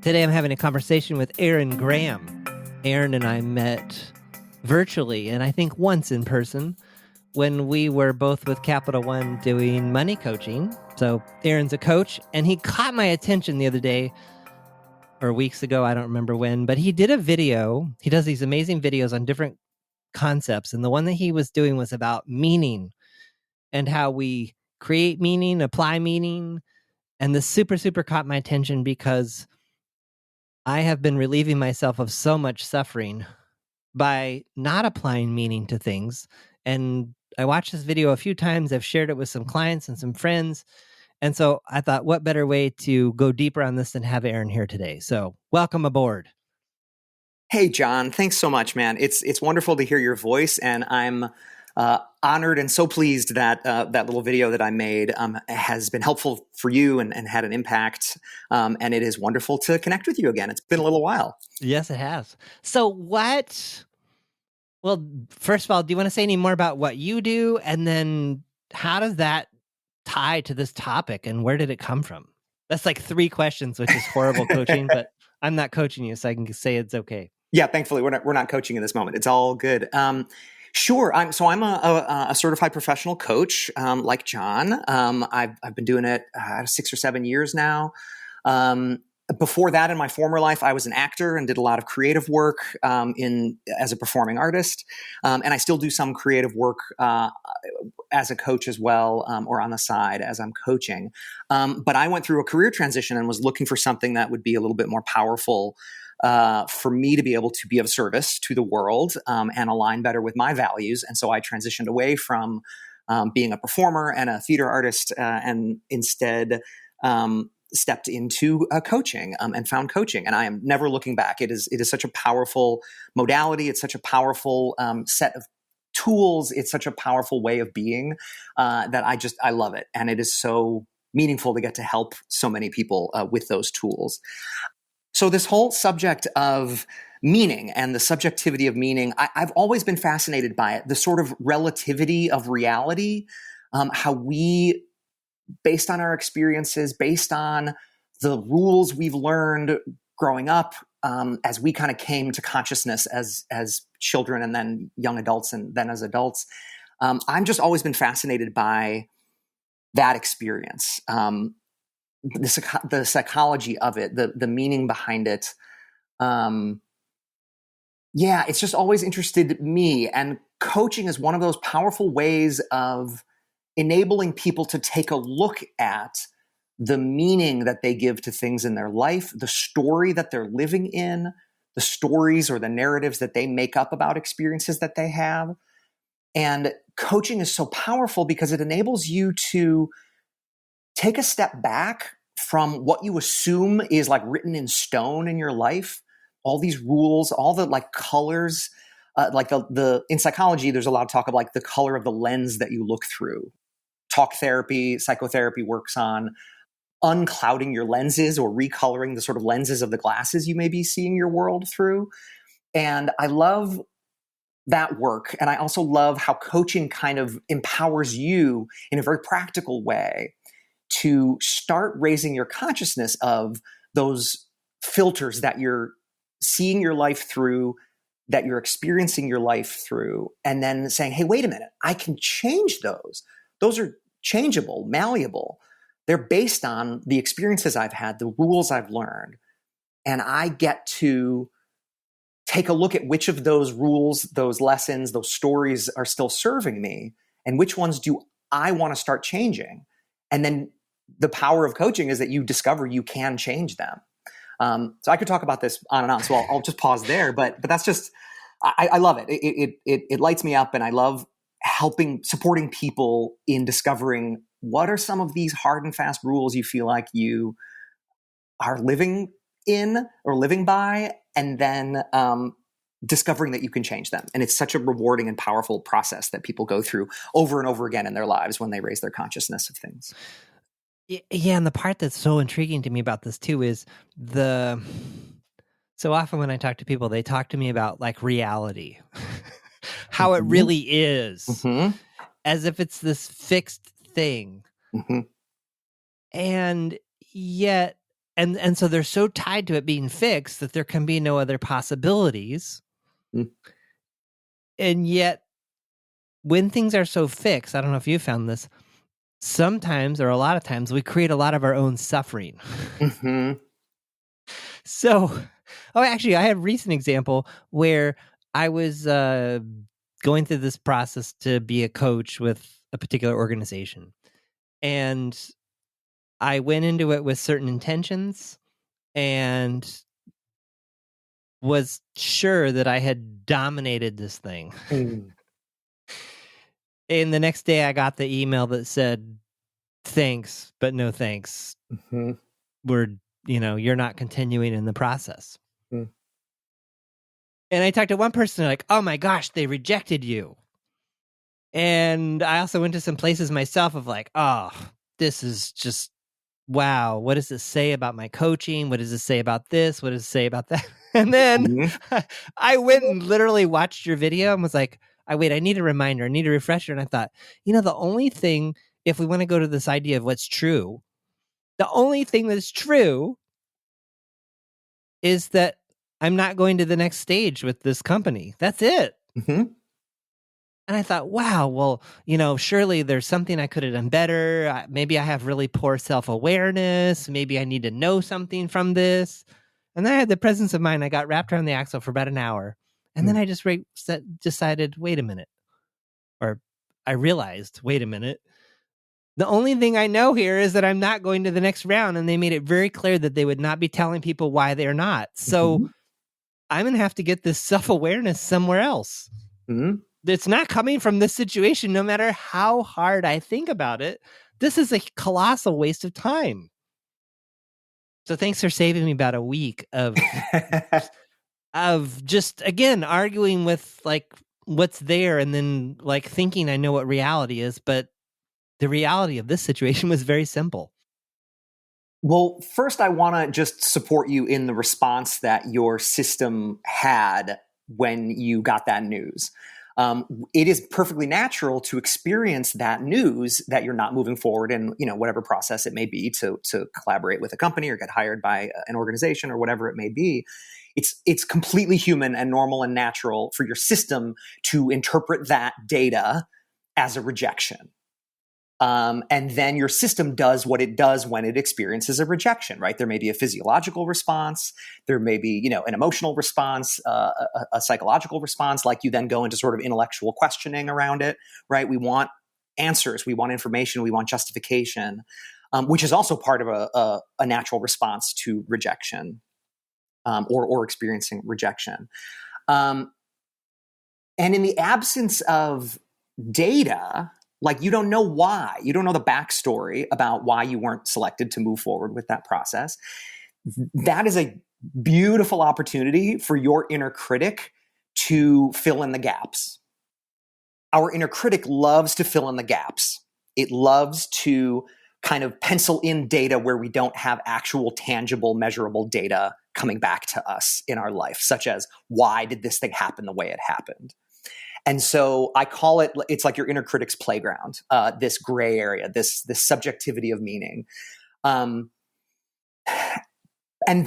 Today I'm having a conversation with Aaron Graham. Aaron and I met virtually, and I think once in person, when we were both with Capital One doing money coaching. So Aaron's a coach, and he caught my attention the other day, or weeks ago, I don't remember when, but he did a video. He does these amazing videos on different concepts, and the one that he was doing was about meaning and how we create meaning, apply meaning, and this super caught my attention because I have been relieving myself of so much suffering by not applying meaning to things. And I watched this video a few times. I've shared it with some clients and some friends. And so I thought, what better way to go deeper on this than have Aaron here today? So welcome aboard. Hey, John. Thanks so much, man. It's wonderful to hear your voice, and I'm honored and so pleased that that little video that I made has been helpful for you and had an impact. And it is wonderful to connect with you again. It's been a little while. Yes, it has. So well, first of all, do you want to say any more about what you do? And then how does that tie to this topic, and where did it come from? That's like 3 questions, which is horrible coaching, but I'm not coaching you, so I can say it's okay. Yeah, thankfully we're not coaching in this moment. It's all good. Sure. I'm a certified professional coach, like John. I've been doing it 6 or 7 years now. Before that, in my former life, I was an actor and did a lot of creative work as a performing artist, and I still do some creative work as a coach as well, or on the side as I'm coaching. But I went through a career transition and was looking for something that would be a little bit more powerful for me to be able to be of service to the world and align better with my values. And so I transitioned away from being a performer and a theater artist and instead stepped into coaching and found coaching. And I am never looking back. It is such a powerful modality. It's such a powerful set of tools. It's such a powerful way of being that I love it. And it is so meaningful to get to help so many people with those tools. So this whole subject of meaning and the subjectivity of meaning, I've always been fascinated by it, the sort of relativity of reality, how we, based on our experiences, based on the rules we've learned growing up, as we kind of came to consciousness as children and then young adults and then as adults, I've just always been fascinated by that experience. The psychology of it, the meaning behind it. It's just always interested me. And coaching is one of those powerful ways of enabling people to take a look at the meaning that they give to things in their life, the story that they're living in, the stories or the narratives that they make up about experiences that they have. And coaching is so powerful because it enables you to take a step back from what you assume is like written in stone in your life, all these rules, all the like colors, like the in psychology, there's a lot of talk of like the color of the lens that you look through. Talk therapy, psychotherapy works on unclouding your lenses or recoloring the sort of lenses of the glasses you may be seeing your world through. And I love that work. And I also love how coaching kind of empowers you in a very practical way to start raising your consciousness of those filters that you're seeing your life through, that you're experiencing your life through, and then saying, hey, wait a minute, I can change those. Those are changeable, malleable. They're based on the experiences I've had, the rules I've learned. And I get to take a look at which of those rules, those lessons, those stories are still serving me, and which ones do I want to start changing. And then the power of coaching is that you discover you can change them. So I could talk about this on and on. So I'll just pause there. But that's just, I love it. It lights me up, and I love supporting people in discovering what are some of these hard and fast rules you feel like you are living in or living by, and then discovering that you can change them. And it's such a rewarding and powerful process that people go through over and over again in their lives when they raise their consciousness of things. Yeah, and the part that's so intriguing to me about this too is so often when I talk to people, they talk to me about like reality, how it really is, as if it's this fixed thing. And yet and so they're so tied to it being fixed that there can be no other possibilities. Mm. And yet, when things are so fixed, I don't know if you found this, sometimes or a lot of times we create a lot of our own suffering. Mm-hmm. So, actually, I have a recent example where I was going through this process to be a coach with a particular organization. And I went into it with certain intentions and was sure that I had dominated this thing. Mm. And the next day I got the email that said, thanks, but no thanks. Mm-hmm. You're not continuing in the process. Mm. And I talked to one person like, oh my gosh, they rejected you. And I also went to some places myself of like, oh, this is just, wow. What does this say about my coaching? What does it say about this? What does it say about that? And then I went and literally watched your video and was like, I need a reminder. I need a refresher. And I thought, the only thing, if we want to go to this idea of what's true, the only thing that's true is that I'm not going to the next stage with this company. That's it. Mm-hmm. And I thought, wow, well, surely there's something I could have done better. Maybe I have really poor self-awareness. Maybe I need to know something from this. And then I had the presence of mind. I got wrapped around the axle for about an hour. And then I just decided, wait a minute. Or I realized, wait a minute. The only thing I know here is that I'm not going to the next round. And they made it very clear that they would not be telling people why they're not. So I'm going to have to get this self-awareness somewhere else. Mm-hmm. It's not coming from this situation, no matter how hard I think about it. This is a colossal waste of time. So thanks for saving me about a week of just, again, arguing with like what's there and then like thinking I know what reality is. But the reality of this situation was very simple. Well, first, I want to just support you in the response that your system had when you got that news. It is perfectly natural to experience that news that you're not moving forward in, whatever process it may be to collaborate with a company or get hired by an organization or whatever it may be. It's completely human and normal and natural for your system to interpret that data as a rejection. And then your system does what it does when it experiences a rejection, right? There may be a physiological response. There may be, an emotional response, a psychological response, like you then go into sort of intellectual questioning around it, right? We want answers. We want information. We want justification, which is also part of a natural response to rejection or experiencing rejection. And in the absence of data, like you don't know why, you don't know the backstory about why you weren't selected to move forward with that process. That is a beautiful opportunity for your inner critic to fill in the gaps. Our inner critic loves to fill in the gaps. It loves to kind of pencil in data where we don't have actual tangible, measurable data coming back to us in our life, such as why did this thing happen the way it happened? And so I call it's like your inner critic's playground, this gray area, this subjectivity of meaning. And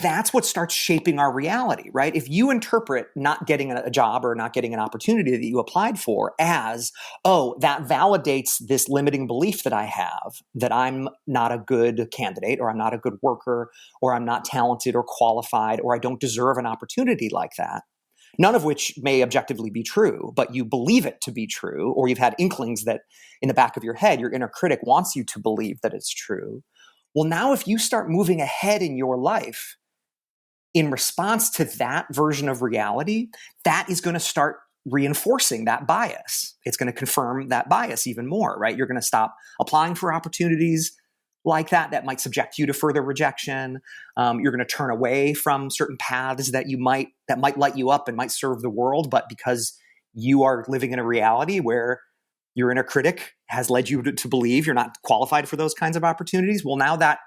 that's what starts shaping our reality, right? If you interpret not getting a job or not getting an opportunity that you applied for as, oh, that validates this limiting belief that I have, that I'm not a good candidate or I'm not a good worker or I'm not talented or qualified or I don't deserve an opportunity like that. None of which may objectively be true, but you believe it to be true, or you've had inklings that in the back of your head, your inner critic wants you to believe that it's true. Well, now if you start moving ahead in your life in response to that version of reality, that is going to start reinforcing that bias. It's going to confirm that bias even more, right? You're going to stop applying for opportunities like that might subject you to further rejection. You're going to turn away from certain paths that might light you up and might serve the world, but because you are living in a reality where your inner critic has led you to believe you're not qualified for those kinds of opportunities, well, now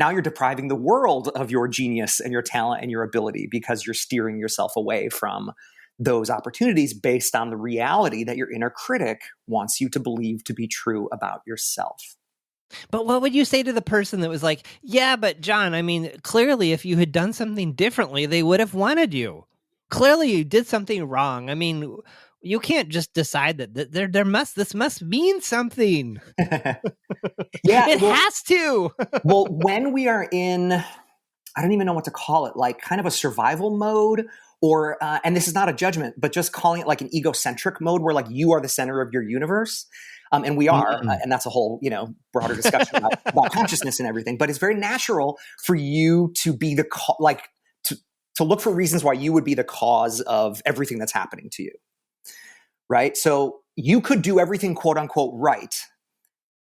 you're depriving the world of your genius and your talent and your ability because you're steering yourself away from those opportunities based on the reality that your inner critic wants you to believe to be true about yourself. But what would you say to the person that was like, yeah, but John, I mean, clearly if you had done something differently, they would have wanted you. Clearly you did something wrong. I mean, you can't just decide that this must mean something. Yeah, It has to. well, when we are in, I don't even know what to call it, like kind of a survival mode, or and this is not a judgment, but just calling it like an egocentric mode, where like you are the center of your universe. And we are, and that's a whole, broader discussion about consciousness and everything. But it's very natural for you to be to look for reasons why you would be the cause of everything that's happening to you, right? So you could do everything quote unquote right,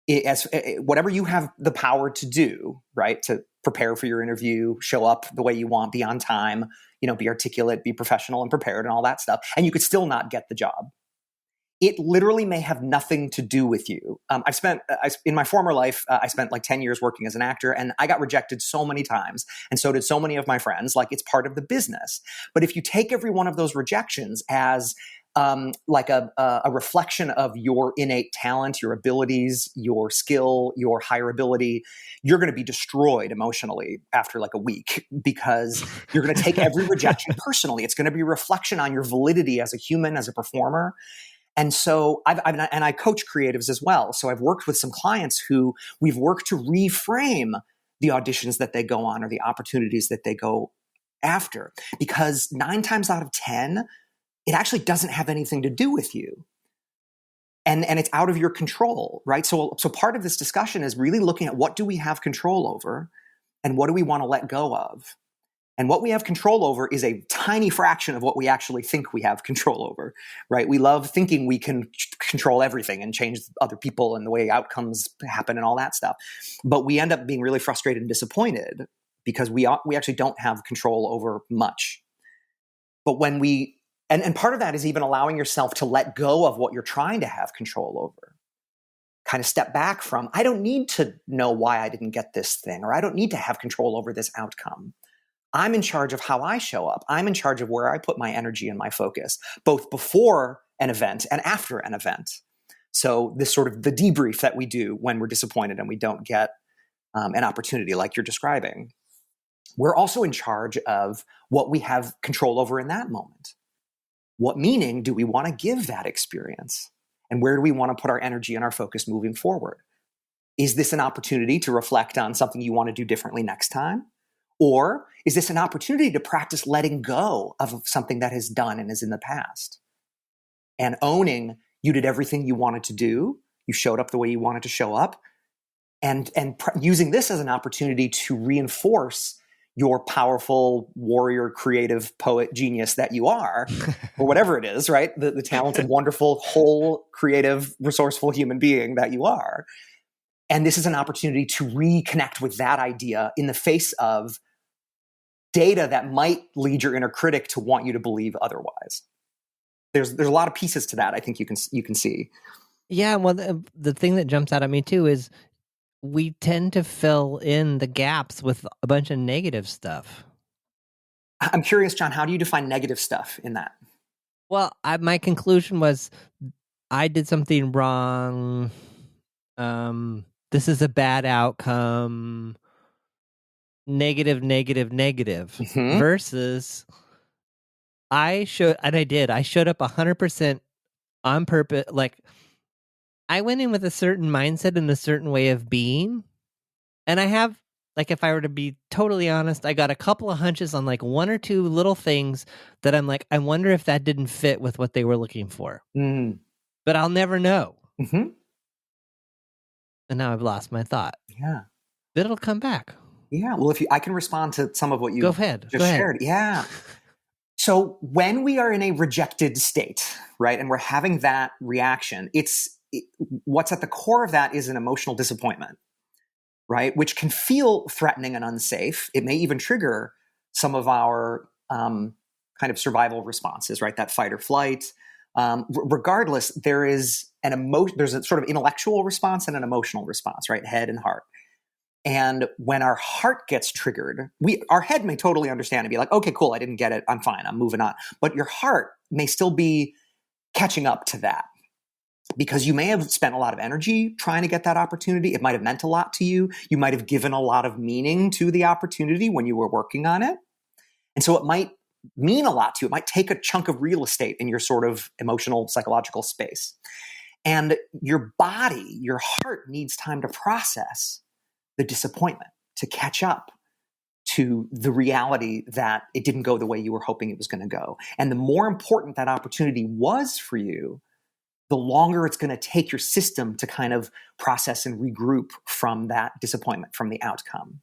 as whatever you have the power to do, right? To prepare for your interview, show up the way you want, be on time, be articulate, be professional and prepared and all that stuff. And you could still not get the job. It literally may have nothing to do with you. In my former life, I spent like 10 years working as an actor, and I got rejected so many times. And so did so many of my friends. Like, it's part of the business. But if you take every one of those rejections as like a reflection of your innate talent, your abilities, your skill, your hireability, you're going to be destroyed emotionally after like a week, because you're going to take every rejection personally. It's going to be a reflection on your validity as a human, as a performer. And so I coach creatives as well. So I've worked with some clients who we've worked to reframe the auditions that they go on or the opportunities that they go after, because 9 times out of 10, it actually doesn't have anything to do with you. And it's out of your control, right? So part of this discussion is really looking at what do we have control over and what do we want to let go of? And what we have control over is a tiny fraction of what we actually think we have control over, right? We love thinking we can control everything and change other people and the way outcomes happen and all that stuff. But we end up being really frustrated and disappointed because we actually don't have control over much. But when we, and part of that is even allowing yourself to let go of what you're trying to have control over. Kind of step back from, I don't need to know why I didn't get this thing, or I don't need to have control over this outcome. I'm in charge of how I show up. I'm in charge of where I put my energy and my focus, both before an event and after an event. So this sort of the debrief that we do when we're disappointed and we don't get an opportunity like you're describing. We're also in charge of what we have control over in that moment. What meaning do we want to give that experience? And where do we want to put our energy and our focus moving forward? Is this an opportunity to reflect on something you want to do differently next time? Or is this an opportunity to practice letting go of something that has done and is in the past? And owning you did everything you wanted to do, you showed up the way you wanted to show up, and using this as an opportunity to reinforce your powerful warrior, creative, poet, genius that you are, or whatever it is, right? The talented, wonderful, whole, creative, resourceful human being that you are. And this is an opportunity to reconnect with that idea in the face of data that might lead your inner critic to want you to believe otherwise. There's a lot of pieces to that. I think you can see. Yeah, well, the thing that jumps out at me too is we tend to fill in the gaps with a bunch of negative stuff. I'm curious, John, how do you define negative stuff in that? Well, my conclusion was I did something wrong. This is a bad outcome. Negative, Mm-hmm. versus I showed up 100% on purpose. Like, I went in with a certain mindset and a certain way of being. And I have, like, if I were to be totally honest, I got a couple of hunches on like 1 or 2 little things that I'm like, I wonder if that didn't fit with what they were looking for. Mm. But I'll never know. Mm-hmm. And now I've lost my thought. Yeah. But it'll come back. Yeah. Well, I can respond to some of what you Go ahead. shared. Yeah. So when we are in a rejected state, right, and we're having that reaction, what's at the core of that is an emotional disappointment, right, which can feel threatening and unsafe. It may even trigger some of our kind of survival responses, right, that fight or flight. Regardless, there's a sort of intellectual response and an emotional response, right, head and heart. And when our heart gets triggered, our head may totally understand and be like, okay, cool, I didn't get it. I'm fine. I'm moving on. But your heart may still be catching up to that. because you may have spent a lot of energy trying to get that opportunity. It might have meant a lot to you. You might have given a lot of meaning to the opportunity when you were working on it. And so it might mean a lot to you. It might take a chunk of real estate in your sort of emotional, psychological space. And your body, your heart needs time to process the disappointment, to catch up to the reality that it didn't go the way you were hoping it was going to go. And the more important that opportunity was for you, the longer it's going to take your system to kind of process and regroup from that disappointment, from the outcome.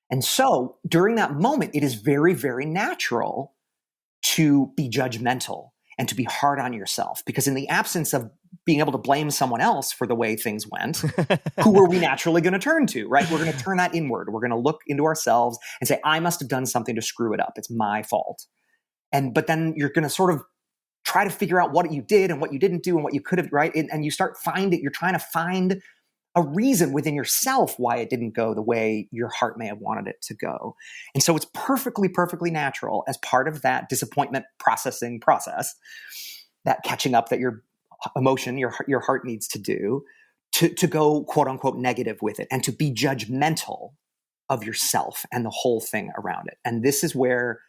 And so during that moment, it is very, very natural to be judgmental and to be hard on yourself, because in the absence of being able to blame someone else for the way things went, who are we naturally going to turn to, right? We're going to turn that inward. We're going to look into ourselves and say, I must have done something to screw it up. It's my fault. But then you're going to sort of try to figure out what you did and what you didn't do and what you could have, right? And you start you're trying to find a reason within yourself why it didn't go the way your heart may have wanted it to go. And so it's perfectly, perfectly natural as part of that disappointment processing process, that catching up that your emotion, your heart needs to do, to go quote unquote negative with it and to be judgmental of yourself and the whole thing around it. And this is where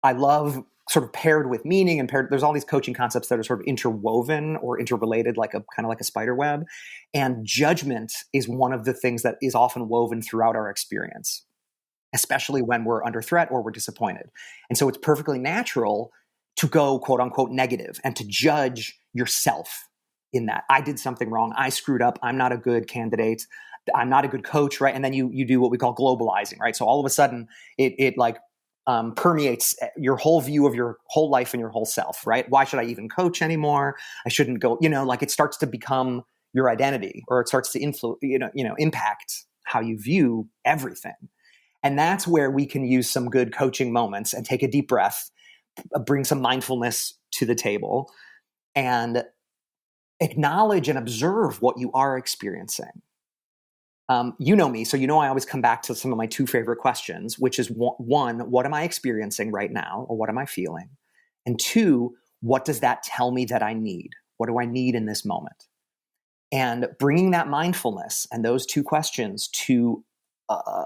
I love, sort of paired with meaning and there's all these coaching concepts that are sort of interwoven or interrelated, like a kind of like a spider web. And judgment is one of the things that is often woven throughout our experience, especially when we're under threat or we're disappointed. And so it's perfectly natural to go quote unquote negative and to judge yourself in that. I did something wrong. I screwed up. I'm not a good candidate. I'm not a good coach, right? And then you do what we call globalizing, right? So all of a sudden it permeates your whole view of your whole life and your whole self, right? Why should I even coach anymore? I shouldn't go, like it starts to become your identity, or it starts to impact how you view everything. And that's where we can use some good coaching moments and take a deep breath, bring some mindfulness to the table, and acknowledge and observe what you are experiencing. You know me, so I always come back to some of my two favorite questions, which is one, what am I experiencing right now, or what am I feeling? And two, what does that tell me that I need? What do I need in this moment? And bringing that mindfulness and those two questions to a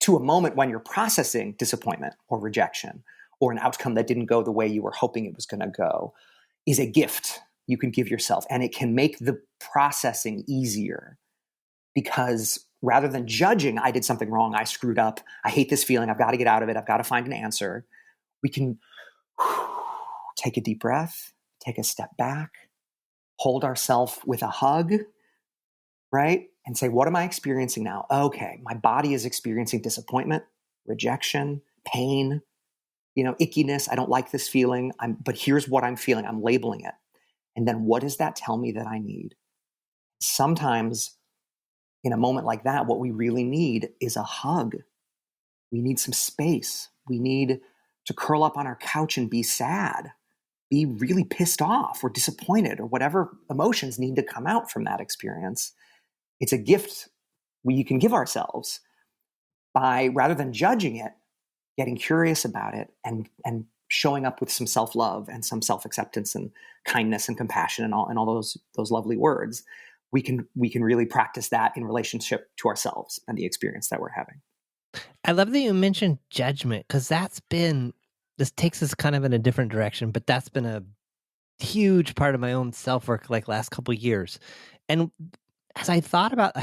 moment when you're processing disappointment or rejection or an outcome that didn't go the way you were hoping it was going to go is a gift you can give yourself. And it can make the processing easier. Because rather than judging, I did something wrong, I screwed up, I hate this feeling, I've got to get out of it, I've got to find an answer, we can take a deep breath, take a step back, hold ourselves with a hug, right? And say, what am I experiencing now? Okay, my body is experiencing disappointment, rejection, pain, ickiness. I don't like this feeling, but here's what I'm feeling. I'm labeling it. And then what does that tell me that I need? Sometimes in a moment like that, what we really need is a hug. We need some space. We need to curl up on our couch and be sad, be really pissed off or disappointed, or whatever emotions need to come out from that experience. It's a gift we can give ourselves by, rather than judging it, getting curious about it and showing up with some self-love and some self-acceptance and kindness and compassion and all those lovely words. We can really practice that in relationship to ourselves and the experience that we're having. I love that you mentioned judgment, because this takes us kind of in a different direction, but that's been a huge part of my own self-work like last couple of years. And as I thought about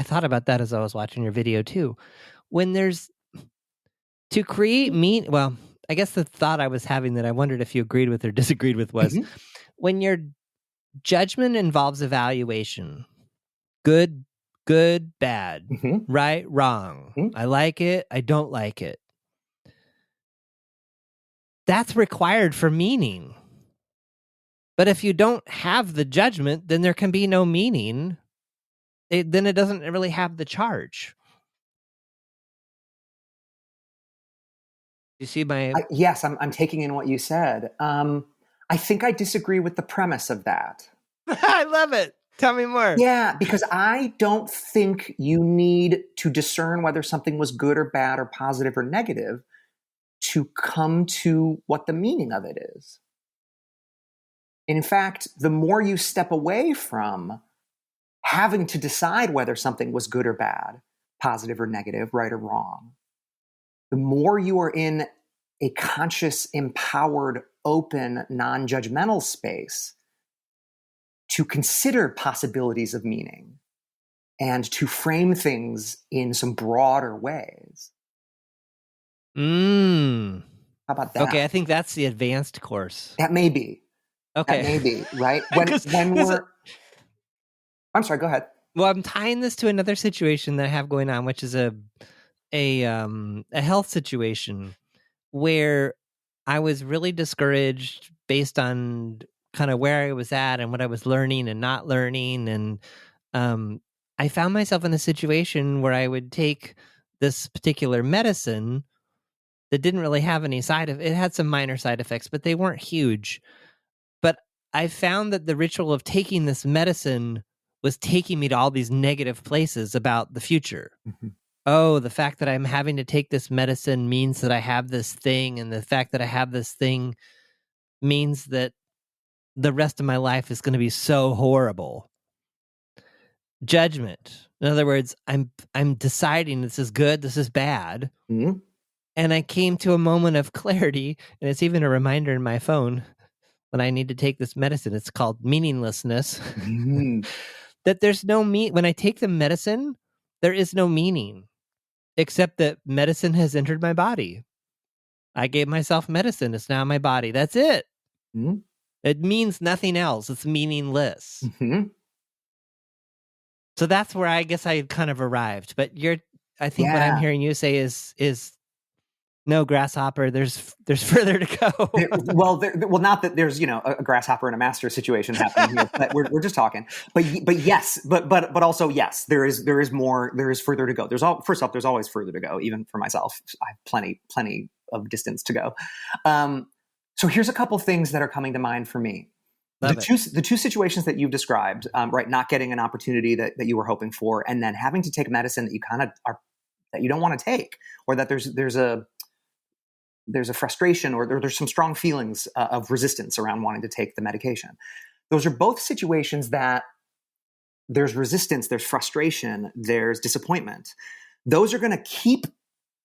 that as I was watching your video too, when there's to create I guess the thought I was having that I wondered if you agreed with or disagreed with was when your judgment involves evaluation, good, bad, right, wrong. I like it, I don't like it. That's required for meaning. But if you don't have the judgment, then there can be no meaning. Then it doesn't really have the charge. You see my... Yes, I'm taking in what you said. I think I disagree with the premise of that. I love it. Tell me more. Yeah, because I don't think you need to discern whether something was good or bad or positive or negative to come to what the meaning of it is. In fact, the more you step away from having to decide whether something was good or bad, positive or negative, right or wrong, the more you are in a conscious, empowered, open, non-judgmental space to consider possibilities of meaning and to frame things in some broader ways. Mm. How about that? Okay, I think that's the advanced course. That may be. Okay. That may be, right? I'm sorry, go ahead. Well, I'm tying this to another situation that I have going on, which is a health situation where I was really discouraged based on kind of where I was at and what I was learning and not learning. And I found myself in a situation where I would take this particular medicine that didn't really have any it had some minor side effects, but they weren't huge. But I found that the ritual of taking this medicine was taking me to all these negative places about the future. Mm-hmm. Oh, the fact that I'm having to take this medicine means that I have this thing, and the fact that I have this thing means that the rest of my life is going to be so horrible. Judgment. In other words, I'm deciding this is good, this is bad. Mm-hmm. And I came to a moment of clarity, and it's even a reminder in my phone when I need to take this medicine. It's called meaninglessness. Mm-hmm. That there's no when I take the medicine, there is no meaning, except that medicine has entered my body. I gave myself medicine. It's now my body. That's it. Mm-hmm. It means nothing else. It's meaningless. Mm-hmm. So that's where I guess I kind of arrived. But I think what I'm hearing you say is no, grasshopper. There's further to go. Well, not that there's a grasshopper and a master situation happening here. But we're just talking. But yes, but also yes, there is more. There is further to go. First off, there's always further to go. Even for myself, I have plenty of distance to go. So here's a couple things that are coming to mind for me. The two situations that you've described, right? Not getting an opportunity that you were hoping for, and then having to take medicine that you kind of that you don't want to take, or that there's a frustration, or there's some strong feelings of resistance around wanting to take the medication. Those are both situations that there's resistance, there's frustration, there's disappointment. Those are going to keep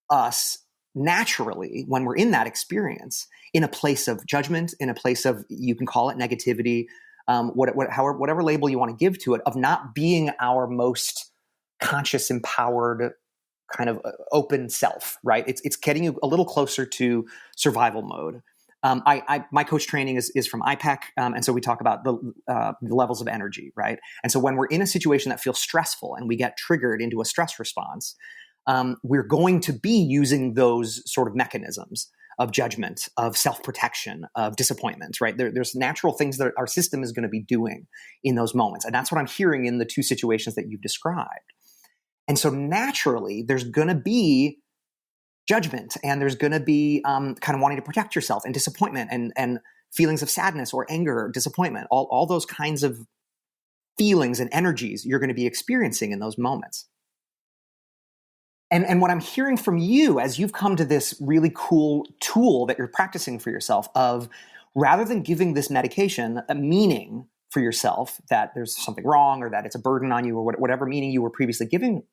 us naturally, when we're in that experience, in a place of judgment, in a place of, you can call it negativity, whatever label you want to give to it, of not being our most conscious, empowered, kind of open self, right? It's getting you a little closer to survival mode. My coach training is from IPEC, and so we talk about the levels of energy, right? And so when we're in a situation that feels stressful and we get triggered into a stress response, we're going to be using those sort of mechanisms of judgment, of self-protection, of disappointment, right? There's natural things that our system is going to be doing in those moments, and that's what I'm hearing in the two situations that you've described. And so naturally, there's going to be judgment, and there's going to be kind of wanting to protect yourself, and disappointment, and feelings of sadness or anger or disappointment, all those kinds of feelings and energies you're going to be experiencing in those moments. And what I'm hearing from you as you've come to this really cool tool that you're practicing for yourself, of rather than giving this medication a meaning for yourself, that there's something wrong or that it's a burden on you, or whatever meaning you were previously giving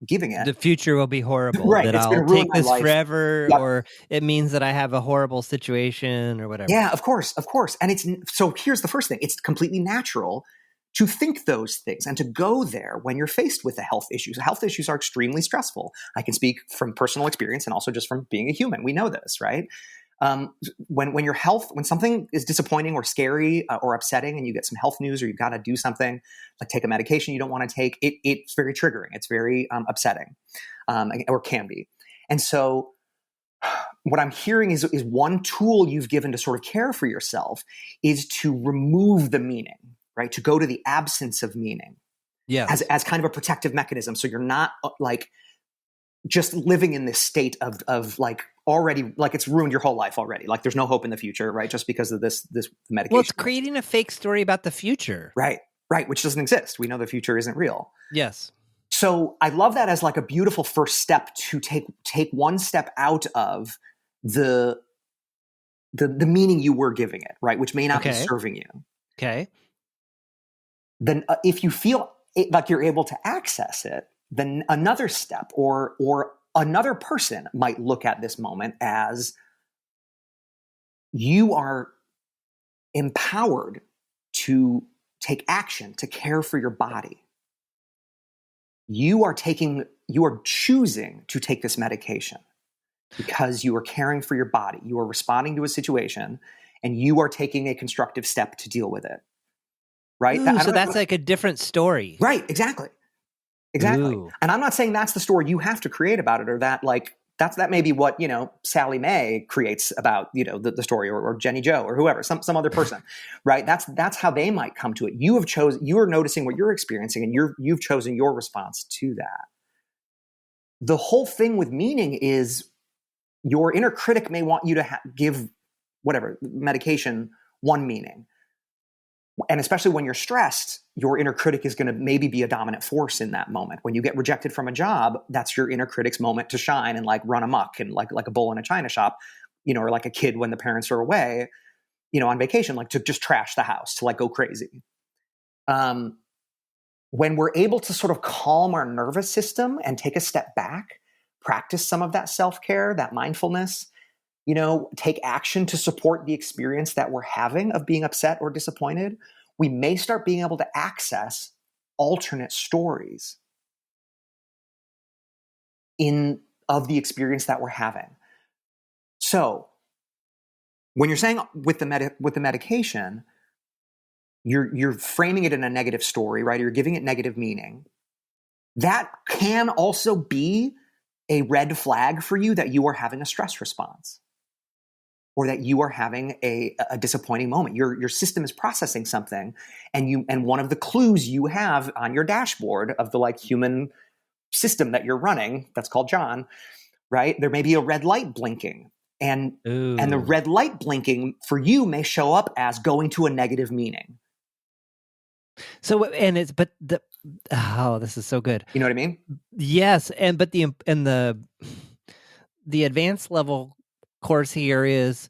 it. The future will be horrible. Right. That I'll take this forever, yep. Or it means that I have a horrible situation or whatever. Yeah, of course. And so here's the first thing. It's completely natural to think those things and to go there when you're faced with a health issue. So health issues are extremely stressful. I can speak from personal experience and also just from being a human. We know this, right? When something is disappointing or scary or upsetting, and you get some health news, or you've got to do something like take a medication you don't want to take, it's very triggering. It's very upsetting, or can be. And so what I'm hearing is one tool you've given to sort of care for yourself is to remove the meaning, right? To go to the absence of meaning, as kind of a protective mechanism. So you're not like just living in this state of like already, like it's ruined your whole life already. Like there's no hope in the future, right? Just because of this medication. Well, it's creating a fake story about the future. Right, which doesn't exist. We know the future isn't real. Yes. So I love that as like a beautiful first step to take one step out of the the meaning you were giving it, right? Which may not be Okay. serving you. Okay. Then if you feel like you're able to access it, then another step or another person might look at this moment as you are empowered to take action, to care for your body. You are choosing to take this medication because you are caring for your body. You are responding to a situation and you are taking a constructive step to deal with it. Right? Ooh, so that's like a different story. Right, exactly. Exactly. Ooh. And I'm not saying that's the story you have to create about it, or that like that may be what, Sally Mae creates about, the story, or Jenny Jo or whoever, some other person, right? That's how they might come to it. You are noticing what you're experiencing, and you've chosen your response to that. The whole thing with meaning is your inner critic may want you to give whatever medication one meaning. And especially when you're stressed, your inner critic is going to maybe be a dominant force in that moment. When you get rejected from a job, that's your inner critic's moment to shine and like run amok and like a bull in a china shop, or like a kid when the parents are away, on vacation, like to just trash the house, to like go crazy. When we're able to sort of calm our nervous system and take a step back, practice some of that self-care, that mindfulness, take action to support the experience that we're having of being upset or disappointed, we may start being able to access alternate stories of the experience that we're having. So when you're saying with the medication, you're framing it in a negative story, right? You're giving it negative meaning. That can also be a red flag for you that you are having a stress response, or that you are having a disappointing moment. Your system is processing something, and one of the clues you have on your dashboard of the like human system that you're running, that's called John, right? There may be a red light blinking, and the red light blinking for you may show up as going to a negative meaning. So, this is so good. You know what I mean? Yes, but the advanced level course here is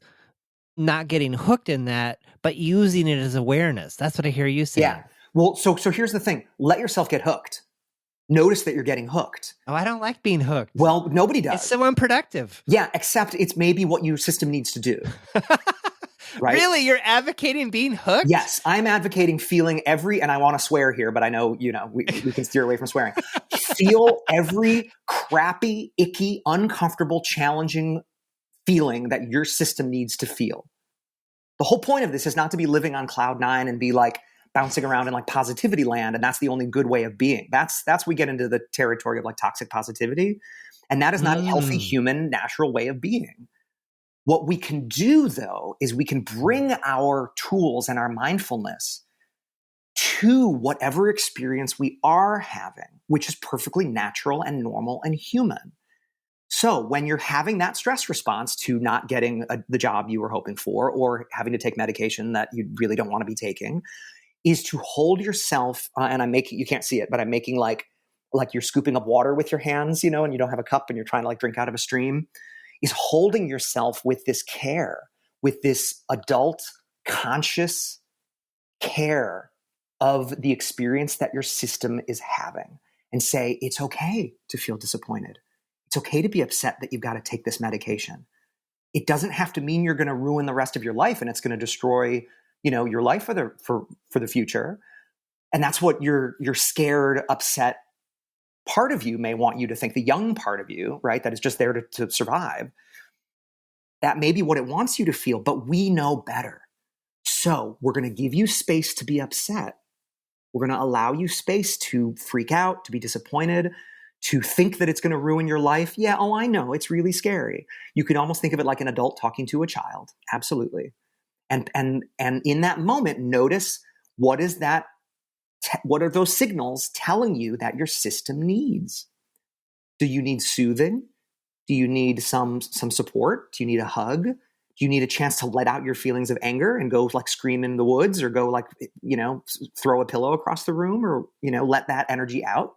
not getting hooked in that, but using it as awareness. That's what I hear you saying. Yeah. Well, so here's the thing. Let yourself get hooked. Notice that you're getting hooked. Oh, I don't like being hooked. Well, nobody does. It's so unproductive. Yeah, except it's maybe what your system needs to do. Right? Really? You're advocating being hooked? Yes, I'm advocating feeling and I want to swear here, but I know, we can steer away from swearing. Feel every crappy, icky, uncomfortable, challenging feeling that your system needs to feel. The whole point of this is not to be living on cloud nine and be like bouncing around in like positivity land, and that's the only good way of being. That's we get into the territory of like toxic positivity, and that is not a healthy human natural way of being. What we can do, though, is we can bring our tools and our mindfulness to whatever experience we are having, which is perfectly natural and normal and human. So when you're having that stress response to not getting the job you were hoping for, or having to take medication that you really don't want to be taking, is to hold yourself, and I'm making, you can't see it, but I'm making like you're scooping up water with your hands, and you don't have a cup and you're trying to like drink out of a stream, is holding yourself with this care, with this adult conscious care of the experience that your system is having, and say, it's okay to feel disappointed. It's okay to be upset that you've got to take this medication. It doesn't have to mean you're going to ruin the rest of your life and it's going to destroy, your life for the future. And that's what your scared, upset part of you may want you to think, the young part of you, right, that is just there to survive. That may be what it wants you to feel, but we know better. So we're going to give you space to be upset. We're going to allow you space to freak out, to be disappointed, to think that it's going to ruin your life. Yeah, I know, it's really scary. You can almost think of it like an adult talking to a child. Absolutely. And in that moment, notice what is that? What are those signals telling you that your system needs? Do you need soothing? Do you need some support? Do you need a hug? Do you need a chance to let out your feelings of anger and go like scream in the woods, or go like, throw a pillow across the room, or, let that energy out?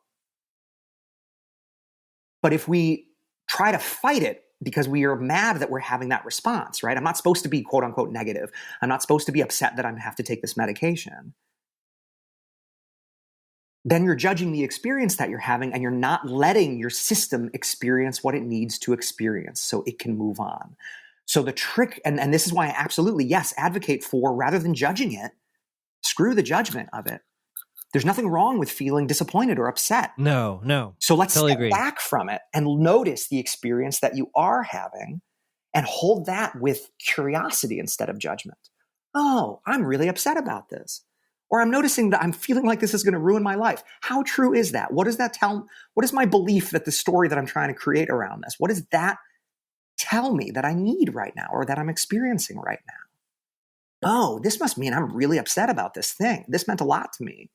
But if we try to fight it because we are mad that we're having that response, right? I'm not supposed to be quote unquote negative. I'm not supposed to be upset that I have to take this medication. Then you're judging the experience that you're having, and you're not letting your system experience what it needs to experience so it can move on. So the trick, and this is why I absolutely, yes, advocate for, rather than judging it, screw the judgment of it. There's nothing wrong with feeling disappointed or upset. No. So let's totally step agree. back from it and notice the experience that you are having and hold that with curiosity instead of judgment. Oh, I'm really upset about this. Or I'm noticing that I'm feeling like this is going to ruin my life. How true is that? What does that tell? What is my belief that the story that I'm trying to create around this, what does that tell me that I need right now or that I'm experiencing right now? Oh, this must mean I'm really upset about this thing. This meant a lot to me.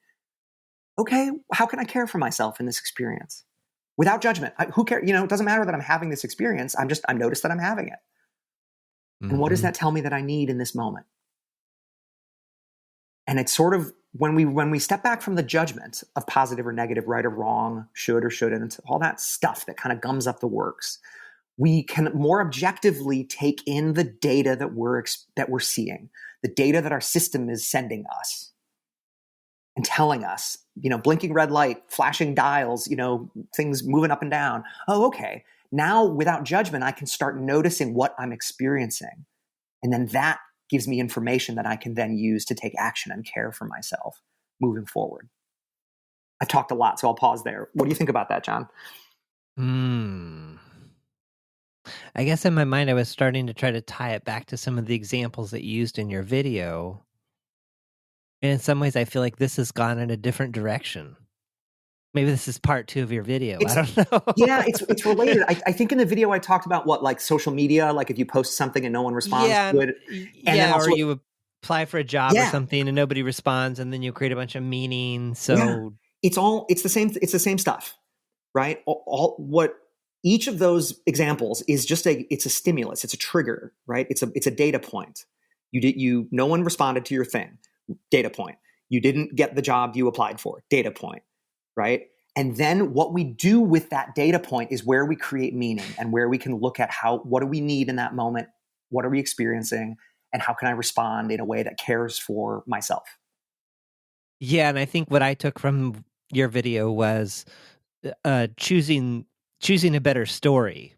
Okay, how can I care for myself in this experience? Without judgment. Who cares? It doesn't matter that I'm having this experience. I noticed that I'm having it. Mm-hmm. And what does that tell me that I need in this moment? And it's sort of when we step back from the judgment of positive or negative, right or wrong, should or shouldn't, all that stuff that kind of gums up the works, we can more objectively take in the data that we're seeing, the data that our system is sending us and telling us, blinking red light, flashing dials, things moving up and down. Oh, okay. Now, without judgment, I can start noticing what I'm experiencing. And then that gives me information that I can then use to take action and care for myself moving forward. I've talked a lot, so I'll pause there. What do you think about that, John? I guess in my mind, I was starting to try to tie it back to some of the examples that you used in your video. And in some ways, I feel like this has gone in a different direction. Maybe this is part 2 of your video. I don't know. Yeah, it's related. I think in the video I talked about like social media, like if you post something and no one responds to it. And then also, or you apply for a job or something and nobody responds, and then you create a bunch of meaning. So it's the same stuff, right? What each of those examples is it's a stimulus, it's a trigger, right? It's a data point. No one responded to your thing, data point. You didn't get the job you applied for, data point. Right? And then what we do with that data point is where we create meaning and where we can look at what do we need in that moment? What are we experiencing? And how can I respond in a way that cares for myself? Yeah. And I think what I took from your video was choosing a better story.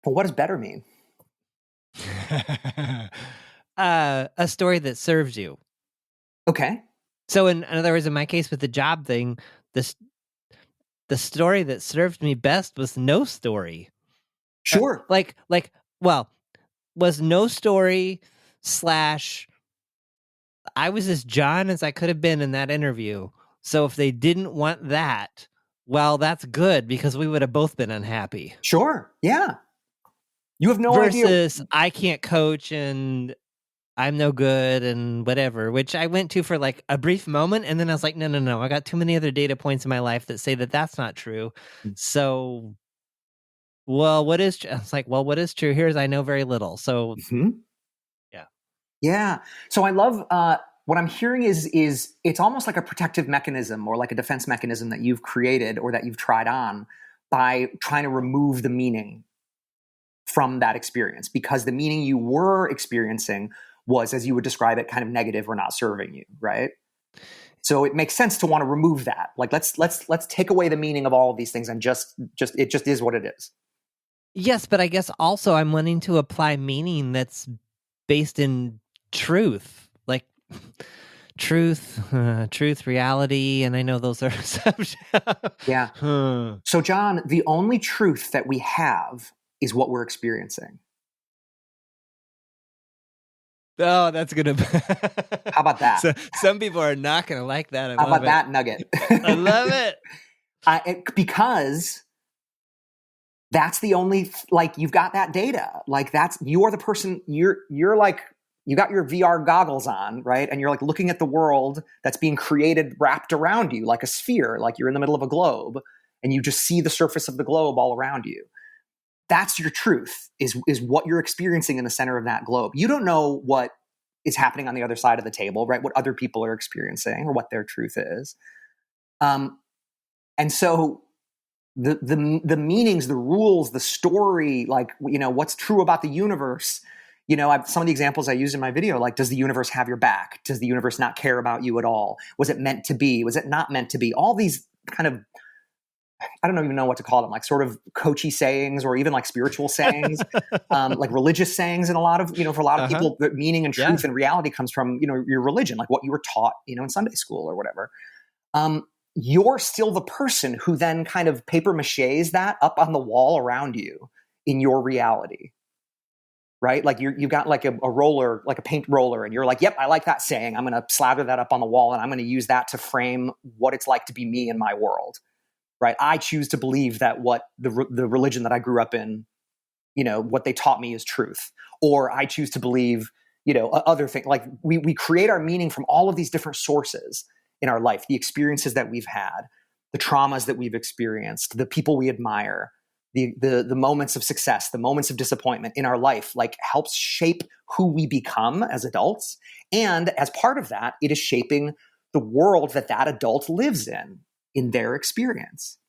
Well, what does better mean? A story that serves you. Okay. So in other words, in my case with the job thing, the story that served me best was no story. Sure. Was no story / I was as John as I could have been in that interview. So if they didn't want that, well, that's good because we would have both been unhappy. Sure. Yeah. You have no idea. Versus I can't coach and I'm no good and whatever, which I went to for like a brief moment. And then I was like, no. I got too many other data points in my life that say that that's not true. So, what is true? I was like, what is true here is I know very little. So, Yeah. So I love what I'm hearing is it's almost like a protective mechanism or like a defense mechanism that you've created or that you've tried on by trying to remove the meaning from that experience because the meaning you were experiencing was, as you would describe it, kind of negative or not serving you, right? So it makes sense to want to remove that. Like let's take away the meaning of all of these things and just it just is what it is. Yes, but I guess also I'm wanting to apply meaning that's based in truth, like truth, reality, and I know those are subjects. Yeah. So John, the only truth that we have is what we're experiencing. Oh, that's gonna. How about that? So, some people are not gonna like that. How about that nugget? I love it. Because that's the only you've got that data. Like you are the person. You're like you got your VR goggles on, right? And you're like looking at the world that's being created, wrapped around you like a sphere. Like you're in the middle of a globe, and you just see the surface of the globe all around you. That's your truth, is what you're experiencing in the center of that globe. You don't know what is happening on the other side of the table, right? What other people are experiencing or what their truth is. And so the meanings, the rules, the story, like, what's true about the universe. Some of the examples I used in my video, like, does the universe have your back? Does the universe not care about you at all? Was it meant to be? Was it not meant to be? All these kind of, I don't even know what to call them, like sort of coachy sayings, or even like spiritual sayings, like religious sayings. And a lot of, for a lot of people, the meaning and truth and reality comes from, your religion, like what you were taught, in Sunday school or whatever. You're still the person who then kind of paper maches that up on the wall around you in your reality, right? Like you've got like a roller, like a paint roller, and you're like, yep, I like that saying. I'm going to slather that up on the wall, and I'm going to use that to frame what it's like to be me in my world, right? I choose to believe that what the religion that I grew up in, what they taught me is truth. Or I choose to believe, other things. Like we create our meaning from all of these different sources in our life, the experiences that we've had, the traumas that we've experienced, the people we admire, the moments of success, the moments of disappointment in our life, like, helps shape who we become as adults. And as part of that, it is shaping the world that adult lives in their experience.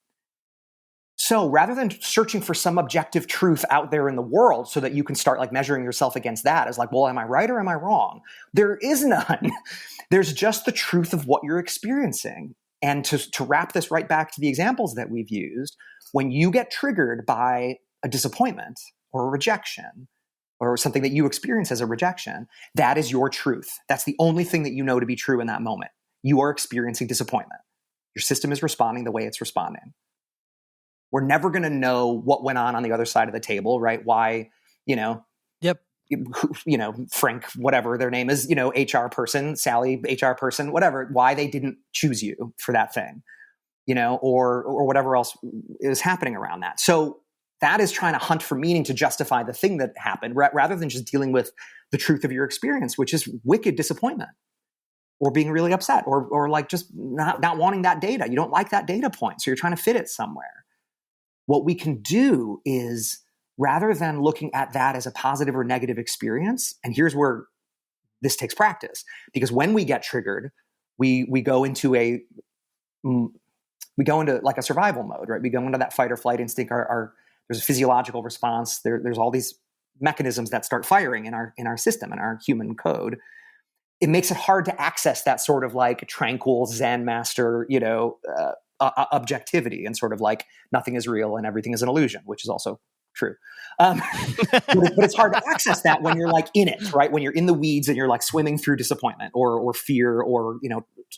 So rather than searching for some objective truth out there in the world so that you can start like measuring yourself against that as like, well, am I right or am I wrong? There is none. There's just the truth of what you're experiencing. And to wrap this right back to the examples that we've used, when you get triggered by a disappointment or a rejection or something that you experience as a rejection, that is your truth. That's the only thing that you know to be true in that moment. You are experiencing disappointment. Your system is responding the way it's responding. We're never going to know what went on the other side of the table, right? Why, Yep. Frank, whatever their name is, HR person, Sally, HR person, whatever, why they didn't choose you for that thing, or whatever else is happening around that. So that is trying to hunt for meaning to justify the thing that happened, rather than just dealing with the truth of your experience, which is wicked disappointment, or being really upset, or like just not wanting that data. You don't like that data point, so you're trying to fit it somewhere. What we can do is, rather than looking at that as a positive or negative experience, and here's where this takes practice, because when we get triggered, we go into like a survival mode, right? We go into that fight or flight instinct. There's a physiological response. There's all these mechanisms that start firing in our system, in our human code. It makes it hard to access that sort of like tranquil Zen master, objectivity, and sort of like nothing is real and everything is an illusion, which is also true. But it's hard to access that when you're like in it, right? When you're in the weeds and you're like swimming through disappointment or fear or,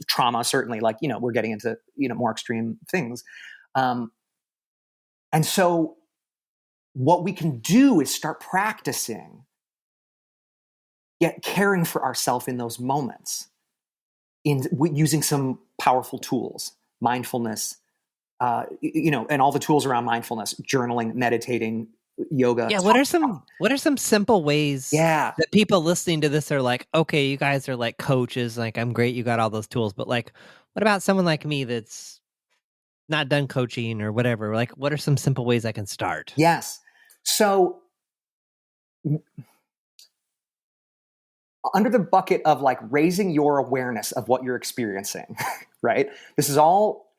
trauma, certainly, like, we're getting into, more extreme things. And so what we can do is start practicing caring for ourselves in those moments, using some powerful tools. Mindfulness, and all the tools around mindfulness, journaling, meditating, yoga. Yeah. What are some simple ways that people listening to this are like, okay, you guys are like coaches, like, I'm great, you got all those tools, but like, what about someone like me that's not done coaching or whatever? Like, what are some simple ways I can start? Yes. So under the bucket of like raising your awareness of what you're experiencing, right? This is all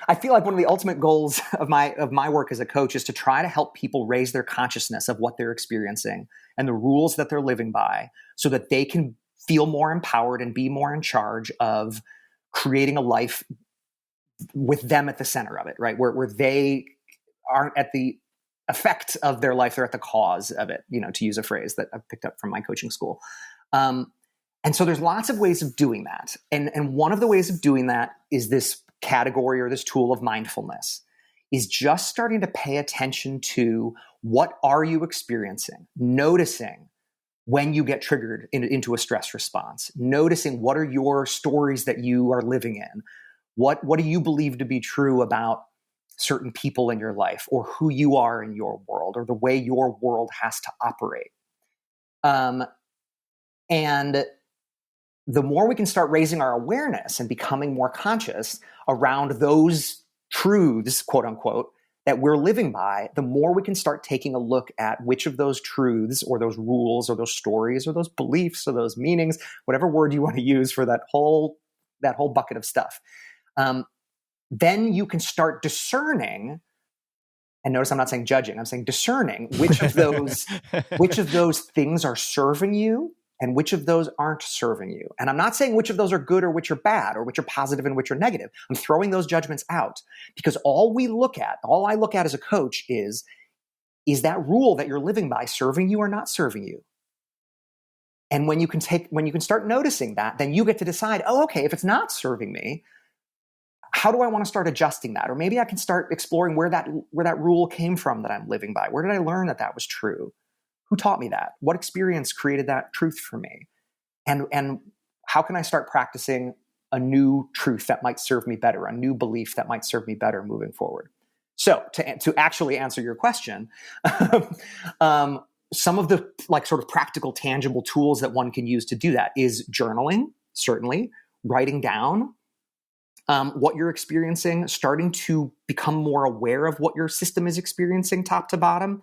I feel like one of the ultimate goals of my work as a coach is to try to help people raise their consciousness of what they're experiencing and the rules that they're living by, so that they can feel more empowered and be more in charge of creating a life with them at the center of it, right? Where they aren't at the effect of their life, they're at the cause of it, to use a phrase that I've picked up from my coaching school. And so there's lots of ways of doing that. And one of the ways of doing that is this category or this tool of mindfulness, is just starting to pay attention to what are you experiencing, noticing when you get triggered into a stress response, noticing what are your stories that you are living in, what do you believe to be true about certain people in your life, or who you are in your world, or the way your world has to operate. And the more we can start raising our awareness and becoming more conscious around those truths, quote unquote, that we're living by, the more we can start taking a look at which of those truths or those rules or those stories or those beliefs or those meanings, whatever word you want to use for that whole bucket of stuff, then you can start discerning. And notice I'm not saying judging, I'm saying discerning which of those things are serving you and which of those aren't serving you. And I'm not saying which of those are good or which are bad or which are positive and which are negative. I'm throwing those judgments out, because all I look at as a coach is that rule that you're living by serving you or not serving you? And when you can start noticing that, then you get to decide, oh, okay, if it's not serving me, how do I want to start adjusting that? Or maybe I can start exploring where that rule came from that I'm living by. Where did I learn that was true? Who taught me that? What experience created that truth for me? And how can I start practicing a new truth that might serve me better, a new belief that might serve me better moving forward? So to actually answer your question, some of the sort of practical, tangible tools that one can use to do that is journaling, certainly, writing down what you're experiencing, starting to become more aware of what your system is experiencing top to bottom,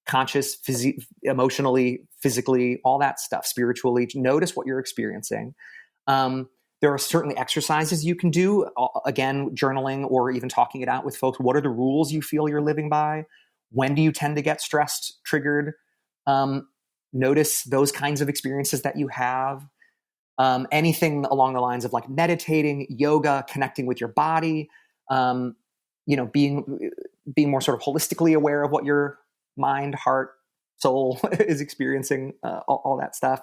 conscious, emotionally, physically, all that stuff, spiritually. Notice what you're experiencing. There are certainly exercises you can do, again, journaling or even talking it out with folks. What are the rules you feel you're living by? When do you tend to get stressed, triggered? Notice those kinds of experiences that you have. Anything along the lines of meditating, yoga, connecting with your body, being more sort of holistically aware of what your mind, heart, soul is experiencing, all that stuff.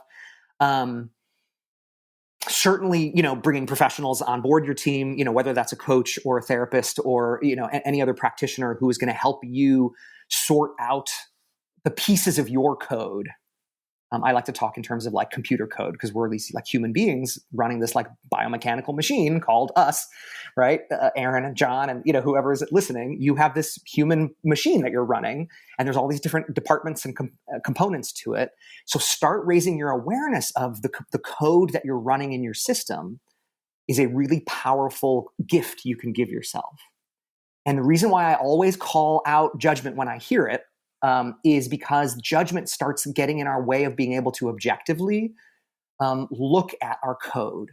Certainly, bringing professionals on board your team, whether that's a coach or a therapist or, any other practitioner who is going to help you sort out the pieces of your code. I like to talk in terms of computer code, because we're these human beings running this biomechanical machine called us, right? Aaron and John and whoever is listening, you have this human machine that you're running, and there's all these different departments and components to it. So start raising your awareness of the code that you're running in your system is a really powerful gift you can give yourself. And the reason why I always call out judgment when I hear it is because judgment starts getting in our way of being able to objectively look at our code.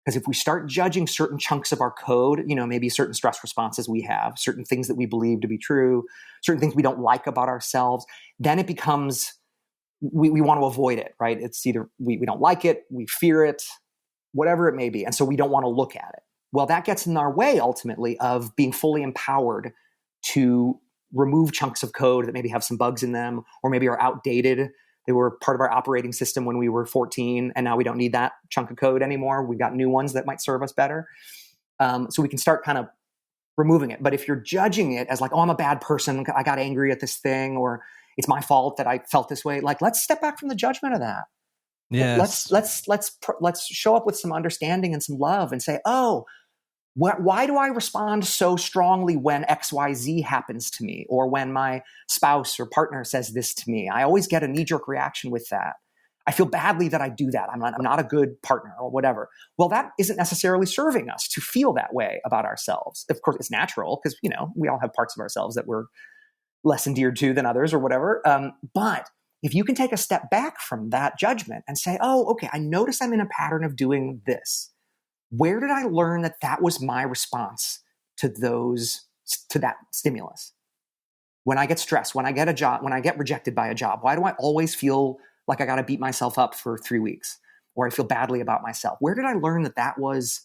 Because if we start judging certain chunks of our code, maybe certain stress responses we have, certain things that we believe to be true, certain things we don't like about ourselves, then it becomes, we want to avoid it, right? It's either we don't like it, we fear it, whatever it may be. And so we don't want to look at it. Well, that gets in our way ultimately of being fully empowered to remove chunks of code that maybe have some bugs in them, or maybe are outdated. They were part of our operating system when we were 14, and now we don't need that chunk of code anymore. We've got new ones that might serve us better. So we can start kind of removing it. But if you're judging it as oh, I'm a bad person, I got angry at this thing, or it's my fault that I felt this way, let's step back from the judgment of that. Yes. Let's show up with some understanding and some love and say, oh, why do I respond so strongly when XYZ happens to me, or when my spouse or partner says this to me? I always get a knee-jerk reaction with that. I feel badly that I do that. I'm not a good partner or whatever. Well, that isn't necessarily serving us to feel that way about ourselves. Of course, it's natural because, we all have parts of ourselves that we're less endeared to than others or whatever. But if you can take a step back from that judgment and say, oh, okay, I notice I'm in a pattern of doing this. Where did I learn that was my response to that stimulus? When I get stressed, when I get a job, when I get rejected by a job, why do I always feel like I got to beat myself up for 3 weeks, or I feel badly about myself? Where did I learn that was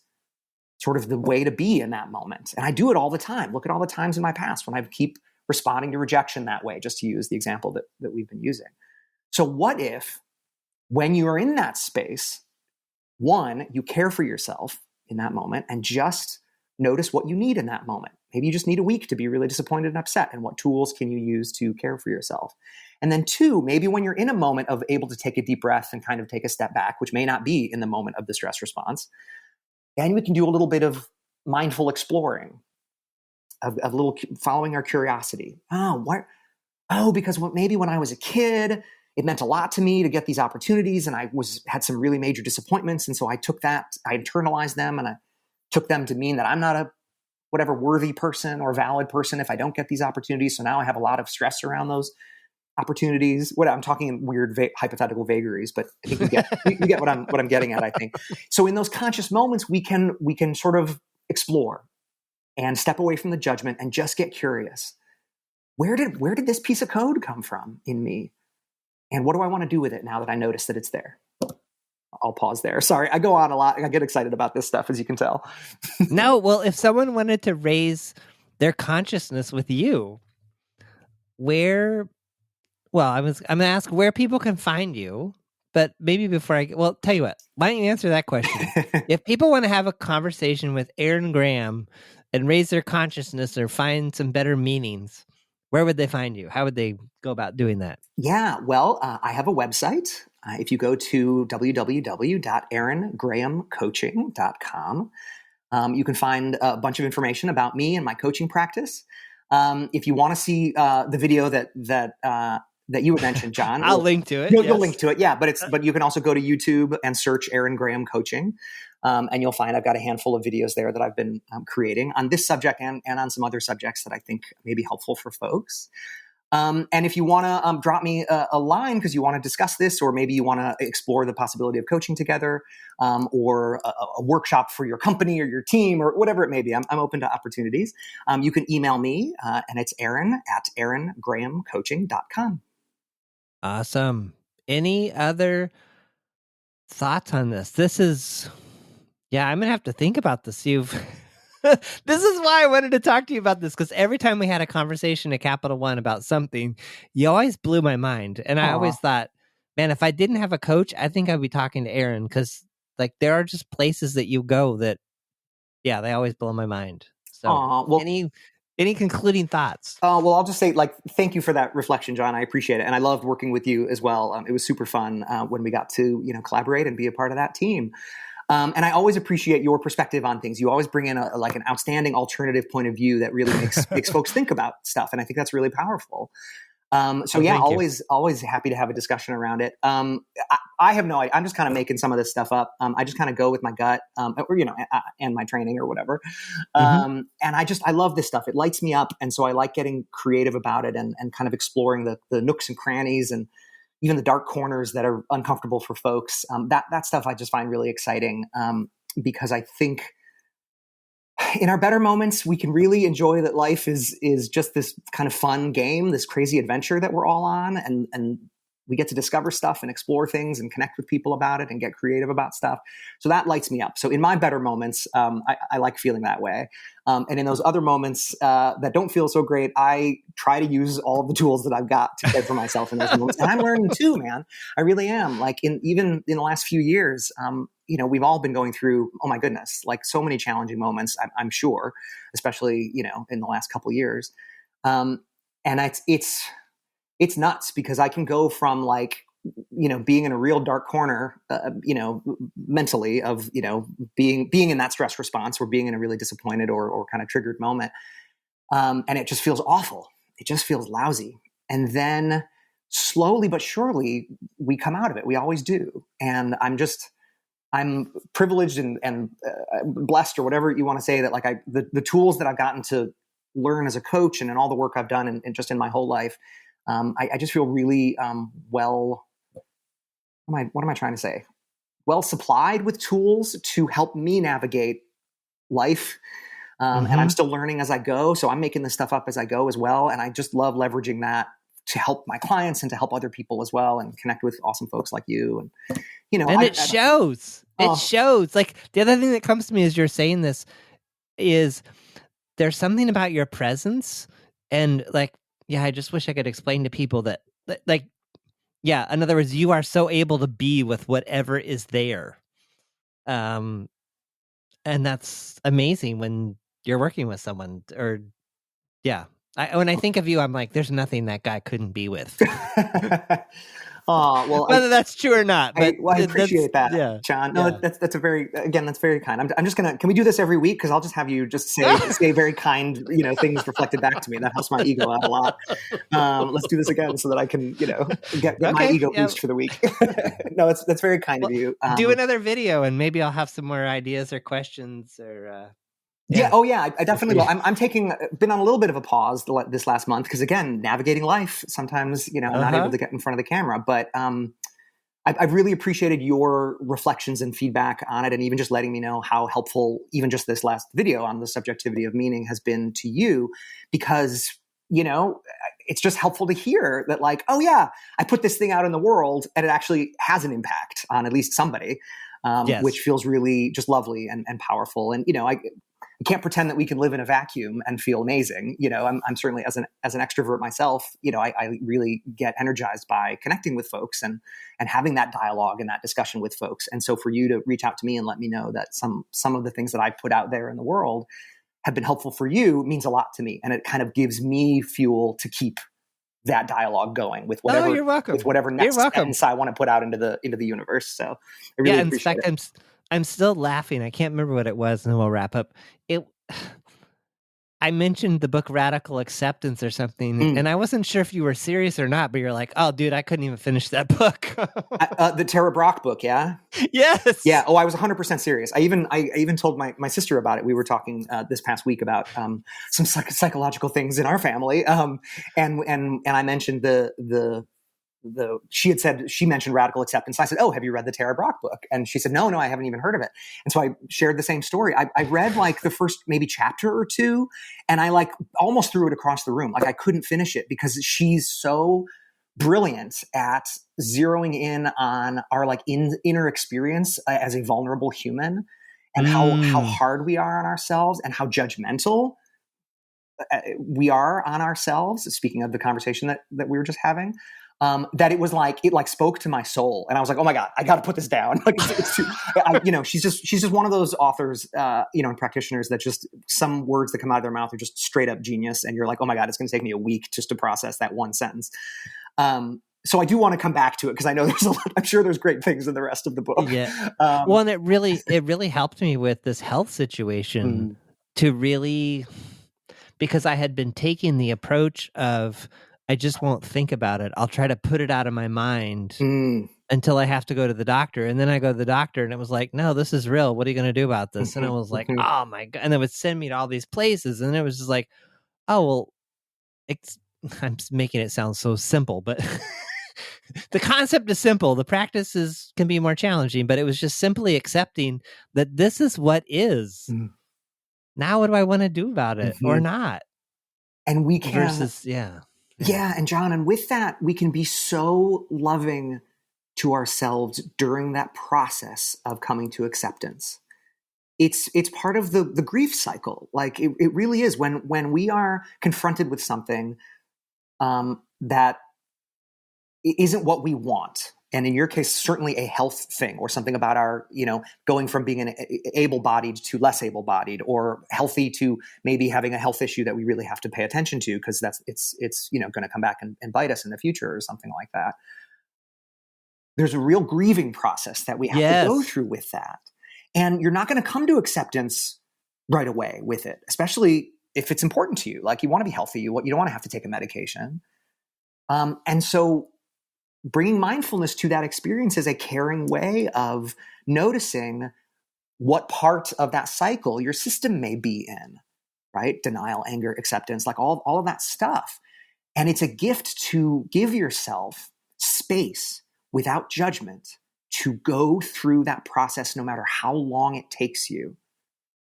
sort of the way to be in that moment? And I do it all the time. Look at all the times in my past when I keep responding to rejection that way, just to use the example that we've been using. So what if when you are in that space, one, you care for yourself in that moment and just notice what you need in that moment. Maybe you just need a week to be really disappointed and upset, and what tools can you use to care for yourself? And then two, maybe when you're in a moment of able to take a deep breath and kind of take a step back, which may not be in the moment of the stress response, then we can do a little bit of mindful exploring, of little following our curiosity. Because maybe when I was a kid, it meant a lot to me to get these opportunities, and I had some really major disappointments. And so I took that, I internalized them, and I took them to mean that I'm not a whatever worthy person or valid person if I don't get these opportunities. So now I have a lot of stress around those opportunities. I'm talking in weird hypothetical vagaries, but I think you get what I'm getting at, I think. So in those conscious moments, we can sort of explore and step away from the judgment and just get curious. Where did this piece of code come from in me? And what do I want to do with it now that I notice that it's there? I'll pause there. Sorry, I go on a lot. I get excited about this stuff, as you can tell. No, well, if someone wanted to raise their consciousness with you, I'm going to ask where people can find you, but maybe before tell you what, why don't you answer that question? If people want to have a conversation with Aaron Graham and raise their consciousness or find some better meanings, where would they find you? How would they go about doing that? Yeah, well, I have a website. If you go to www.aarongrahamcoaching.com, you can find a bunch of information about me and my coaching practice. If you want to see the video that you had mentioned, John, I'll link to it. You'll link to it, yeah. But you can also go to YouTube and search Aaron Graham Coaching, and you'll find I've got a handful of videos there that I've been creating on this subject and on some other subjects that I think may be helpful for folks. And if you want to drop me a line because you want to discuss this, or maybe you want to explore the possibility of coaching together, or a workshop for your company or your team or whatever it may be, I'm open to opportunities. You can email me, and it's aaron@aarongrahamcoaching.com. Awesome. Any other thoughts on this? I'm going to have to think about this. This is why I wanted to talk to you about this, because every time we had a conversation at Capital One about something, you always blew my mind. And I always thought, man, if I didn't have a coach, I think I'd be talking to Aaron, because like there are just places that you go that, they always blow my mind. So any concluding thoughts? Well, I'll just say, thank you for that reflection, John. I appreciate it. And I loved working with you as well. It was super fun when we got to, collaborate and be a part of that team. And I always appreciate your perspective on things. You always bring in an outstanding alternative point of view that really makes folks think about stuff. And I think that's really powerful. Always happy to have a discussion around it. I have no idea. I'm just kind of making some of this stuff up. I just kind of go with my gut, and my training or whatever. And I love this stuff. It lights me up. And so I like getting creative about it and kind of exploring the nooks and crannies and even the dark corners that are uncomfortable for folks. That stuff I just find really exciting, because I think in our better moments, we can really enjoy that life is just this kind of fun game, this crazy adventure that we're all on. And we get to discover stuff and explore things and connect with people about it and get creative about stuff. So that lights me up. So in my better moments, I like feeling that way. And in those other moments that don't feel so great, I try to use all of the tools that I've got to care for myself in those moments. And I'm learning too, man. I really am. Even in the last few years, we've all been going through, oh my goodness, so many challenging moments, I'm sure, especially, in the last couple of years. And it's nuts, because I can go from being in a real dark corner, mentally of, being in that stress response or being in a really disappointed or kind of triggered moment. And it just feels awful. It just feels lousy. And then slowly but surely we come out of it. We always do. And I'm privileged and blessed, or whatever you want to say, that the tools that I've gotten to learn as a coach and in all the work I've done and just in my whole life, I just feel really what am I trying to say? Well supplied with tools to help me navigate life. And I'm still learning as I go. So I'm making this stuff up as I go as well. And I just love leveraging that to help my clients and to help other people as well, and connect with awesome folks like you. And, it shows. It shows. The other thing that comes to me as you're saying this is there's something about your presence, and I just wish I could explain to people that, in other words, you are so able to be with whatever is there. And that's amazing when you're working with someone, when I think of you, I'm like, there's nothing that guy couldn't be with. Whether that's true or not. But I appreciate that, John. No, that's a very, again, that's very kind. I'm just can we do this every week? Because I'll just have you just say very kind, things reflected back to me. That helps my ego out a lot. Let's do this again so that I can, get my ego boost for the week. No, that's very kind of you. Do another video and maybe I'll have some more ideas or questions or. Yeah. Oh, yeah. I definitely will. I'm been on a little bit of a pause this last month because, again, navigating life. Sometimes, I'm not able to get in front of the camera. But I've really appreciated your reflections and feedback on it, and even just letting me know how helpful even just this last video on the subjectivity of meaning has been to you, because, you know, it's just helpful to hear that, like, oh yeah, I put this thing out in the world and it actually has an impact on at least somebody, Yes. which feels really just lovely and powerful. And, you know, I can't pretend that we can live in a vacuum and feel amazing. You know, I'm certainly as an extrovert myself, you know, I really get energized by connecting with folks and having that dialogue and that discussion with folks. And so for you to reach out to me and let me know that some of the things that I put out there in the world have been helpful for you means a lot to me. And it kind of gives me fuel to keep that dialogue going with whatever, you're welcome. with whatever next sentence I want to put out into the universe. So I really appreciate it. I'm still laughing. I can't remember what it was, and then we'll wrap up. I mentioned the book Radical Acceptance or something, and I wasn't sure if you were serious or not, but you're like, oh, dude, I couldn't even finish that book. The Tara Brach book, yeah? Yes. Yeah. Oh, I was 100% serious. I even told my sister about it. We were talking this past week about some psychological things in our family, and I mentioned she mentioned Radical Acceptance. I said, oh, have you read the Tara Brach book? And she said, no, I haven't even heard of it. And so I shared the same story. I read like the first maybe chapter or two, and I like almost threw it across the room. Like I couldn't finish it because she's so brilliant at zeroing in on our like inner experience as a vulnerable human, and how hard we are on ourselves and how judgmental we are on ourselves. Speaking of the conversation that we were just having, that it was like, it like spoke to my soul. And I was like, oh my God, I got to put this down. Like it's too, you know, she's just one of those authors, you know, and practitioners that just some words that come out of their mouth are just straight up genius. And you're like, oh my God, it's going to take me a week just to process that one sentence. So I do want to come back to it because I know there's a lot, I'm sure there's great things in the rest of the book. Yeah. Well, and it really helped me with this health situation to really, because I had been taking the approach of, I just won't think about it. I'll try to put it out of my mind until I have to go to the doctor. And then I go to the doctor and it was like, no, this is real. What are you going to do about this? And I was like, oh my God. And they would send me to all these places. And it was just like, oh, well, I'm making it sound so simple, but the concept is simple. The practices can be more challenging, but it was just simply accepting that this is what is. Now, what do I want to do about it or not? And we can versus, Yeah. And John, and with that, we can be so loving to ourselves during that process of coming to acceptance. It's part of the grief cycle. Like it really is when we are confronted with something that isn't what we want. And in your case, certainly a health thing or something about our, you know, going from being an able-bodied to less able-bodied, or healthy to maybe having a health issue that we really have to pay attention to because it's you know, going to come back and bite us in the future or something like that. There's a real grieving process that we have to go through with that. And you're not going to come to acceptance right away with it, especially if it's important to you. Like you want to be healthy, you don't want to have to take a medication. And so bringing mindfulness to that experience is a caring way of noticing what part of that cycle your system may be in, right? Denial, anger, acceptance, like all of that stuff. And it's a gift to give yourself space without judgment to go through that process no matter how long it takes you,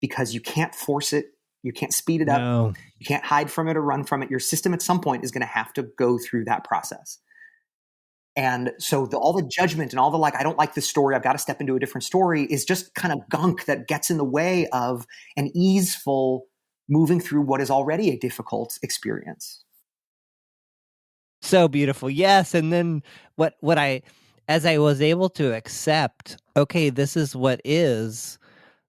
because you can't force it. You can't speed it up. You can't hide from it or run from it. Your system at some point is going to have to go through that process. And so all the judgment and all the like, I don't like this story, I've got to step into a different story, is just kind of gunk that gets in the way of an easeful moving through what is already a difficult experience. So beautiful. Yes. And then as I was able to accept, okay, this is what is,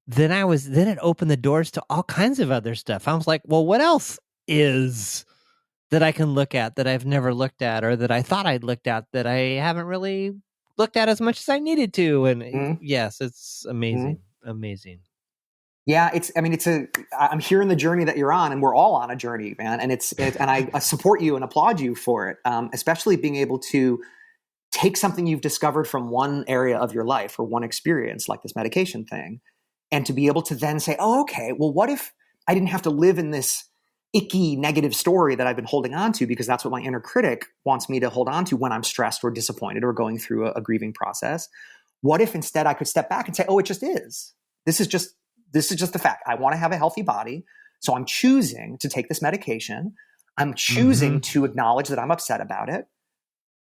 then it opened the doors to all kinds of other stuff. I was like, well, what else is that I can look at that I've never looked at, or that I thought I'd looked at that I haven't really looked at as much as I needed to? And yes, it's amazing. Amazing. Yeah, I'm hearing the journey that you're on, and we're all on a journey, man. And and I support you and applaud you for it, especially being able to take something you've discovered from one area of your life or one experience, like this medication thing, and to be able to then say, oh, okay, well, what if I didn't have to live in this icky negative story that I've been holding on to because that's what my inner critic wants me to hold on to when I'm stressed or disappointed or going through a grieving process. What if instead I could step back and say, oh, it just is. This is just the fact. I want to have a healthy body. So I'm choosing to take this medication. I'm choosing to acknowledge that I'm upset about it.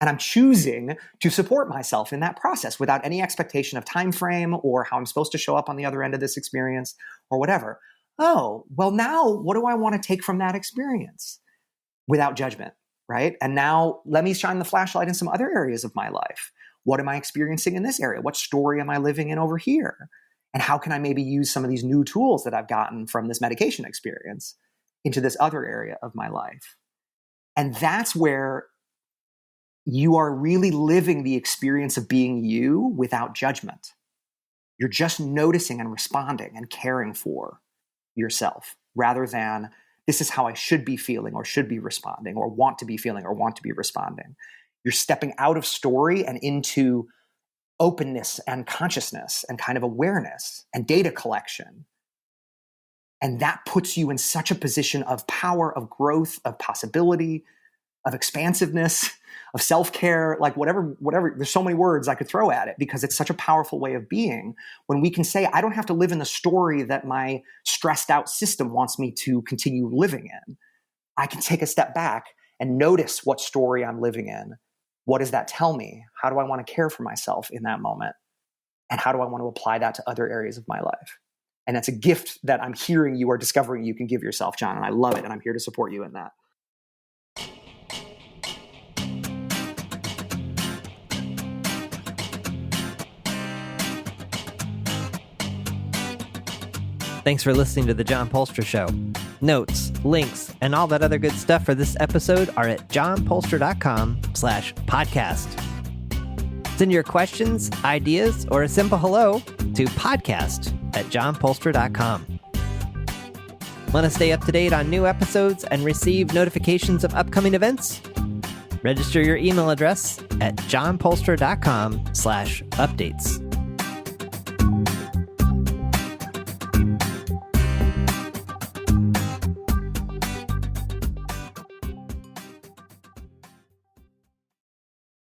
And I'm choosing to support myself in that process without any expectation of time frame or how I'm supposed to show up on the other end of this experience or whatever. Oh, well, now what do I want to take from that experience without judgment, right? And now let me shine the flashlight in some other areas of my life. What am I experiencing in this area? What story am I living in over here? And how can I maybe use some of these new tools that I've gotten from this medication experience into this other area of my life? And that's where you are really living the experience of being you without judgment. You're just noticing and responding and caring for yourself rather than this is how I should be feeling or should be responding or want to be feeling or want to be responding. You're stepping out of story and into openness and consciousness and kind of awareness and data collection. And that puts you in such a position of power, of growth, of possibility, of expansiveness, of self-care, like whatever, there's so many words I could throw at it because it's such a powerful way of being when we can say, I don't have to live in the story that my stressed out system wants me to continue living in. I can take a step back and notice what story I'm living in. What does that tell me? How do I want to care for myself in that moment? And how do I want to apply that to other areas of my life? And that's a gift that I'm hearing you are discovering you can give yourself, John. And I love it. And I'm here to support you in that. Thanks for listening to The John Poelstra Show. Notes, links, and all that other good stuff for this episode are at johnpoelstra.com/podcast. Send your questions, ideas, or a simple hello to podcast@johnpoelstra.com. Want to stay up to date on new episodes and receive notifications of upcoming events? Register your email address at johnpoelstra.com/updates.